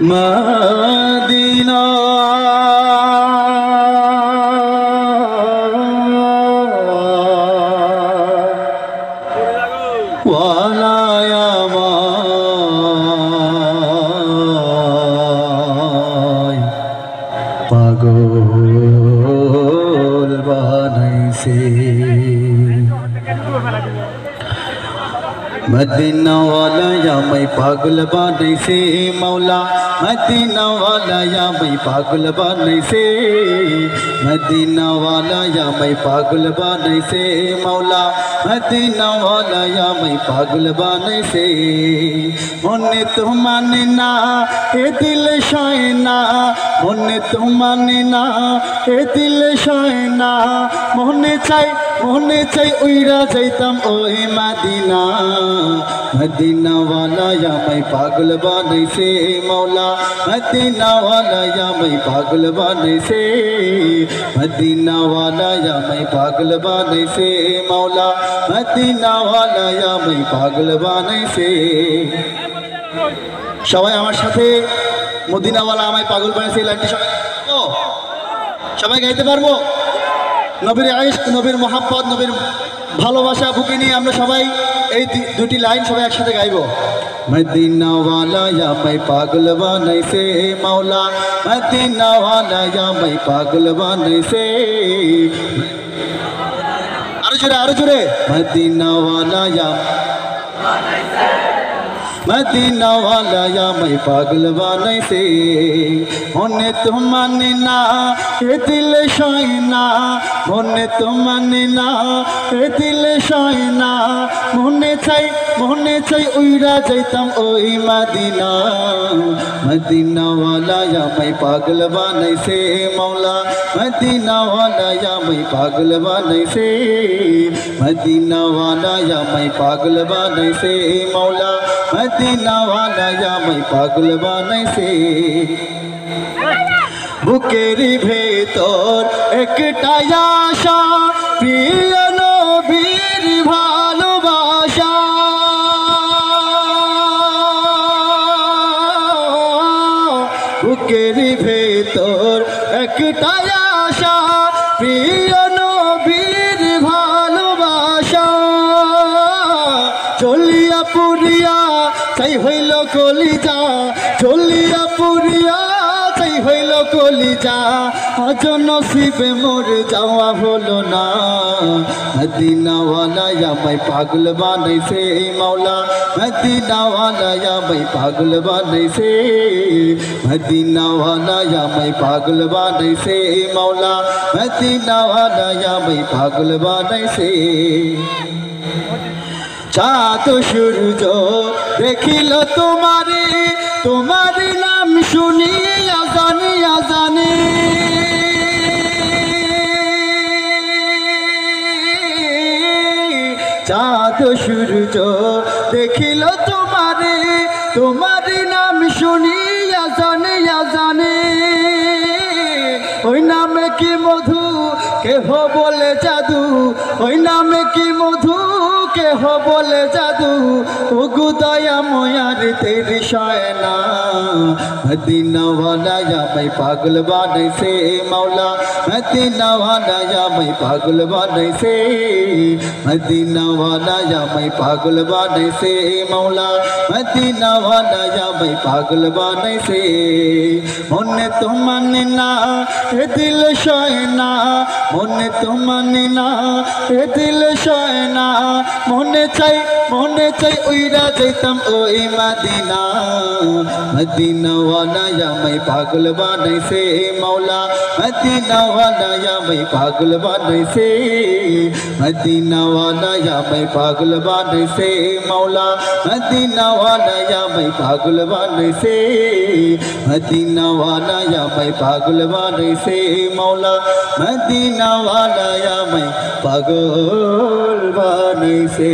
Medina ওয়ালায় আমায় পাগল বানাইছে मदीना वाला या मैं पागल बाने से मौला मदीना वाला या मैं पागल बाने से मदीना वाला या मैं पागल बाने से मौला मदीना वाला या मैं पागल बाने से मुन्ने तो माने ना ए दिल शायना मुन्ने तो माने ना ए दिल शायना मोहने चाय उइरा जाइताम ओए मदीना मदीना वाला या मैं पागल बाने से मौला मदीना वाला या मैं पागल बाने से मदीना वाला या मैं पागल बाने से मौला मदीना वाला या मैं पागल बाने से সবাই আমার সাথে মদিনা वाला আমায় পাগল বানাইছে লাইনটি সবাই গাইতে পারবো নবীর ইশক নবীর মোহাব্বত নবীর ভালোবাসা বুকে নিয়ে আমরা সবাই এই দুটি লাইন সবাই একসাথে গাইবো मदीना वाला या मैं पागल बाने से मौला मदीना वाला या मैं पागल बाने से आरो जोरे मदीना वाला या मदीना वाला या मैं पागल बाने से होने तो माने ना ए दिल शायना होने तो माने ना ए दिल शायना मोहने चाय उइरा जाइताम ओई मदीना मदीना वाला या मैं पागल बाने से मौला मदीना वाला या मैं पागल बाने से मदीना वाला या मैं पागल बाने से मौला मदीना वाला या मैं पागल बाने से बुकेरी भेतर एकटा आशा प्रिय नबीर भालोबाशा बुकेरी भेतर एकटा आशा प्रिय नबीर भालोबाशा चलिया पुरिया চাই হইল কলিজা চলিয়া পুরিয়া চাই হইল কলিজা আজ নসিবে মোর যাওয়া হলো না মদিনা वाला या मैं पागल बाने से मौला मदीना वाला या मैं पागल बाने से मदीना वाला या मैं पागल बाने से मौला मदीना वाला या मैं पागल बाने से चाँद सूरज देखिल तुम्हारे तुम्हारे नाम सुनी आजाने आजाने चाँद सूरज देखिल तुम्हारे तुम्हारे नाम सुनी आजाने आजाने ओई नामे की मधु केह बोले जादू ओई नामे की मधु केह बोले जादू ओगु दया मोयार तेरी शायना मदीना वाला या मैं पागल बाने से मौला मदीना वाला या मैं पागल बाने से मदीना वाला या मैं पागल बाने से मौला मदीना वाला या मैं पागल बाने से मोने तो माने ना ए दिल शायना मोने तो माने ना ए दिल शायना मोने चाय उइरा जाइताम ओई मदीना मदीना वाला या मैं पागल बाने से मौला मदीना वाला या मैं पागल बाने से मदीना वाला या मैं पागल बाने से मौला मदीना वाला या मैं पागल बाने से मदीना वाला या मैं पागल बाने से मौला मदीना वाला या मैं पागल बाने से।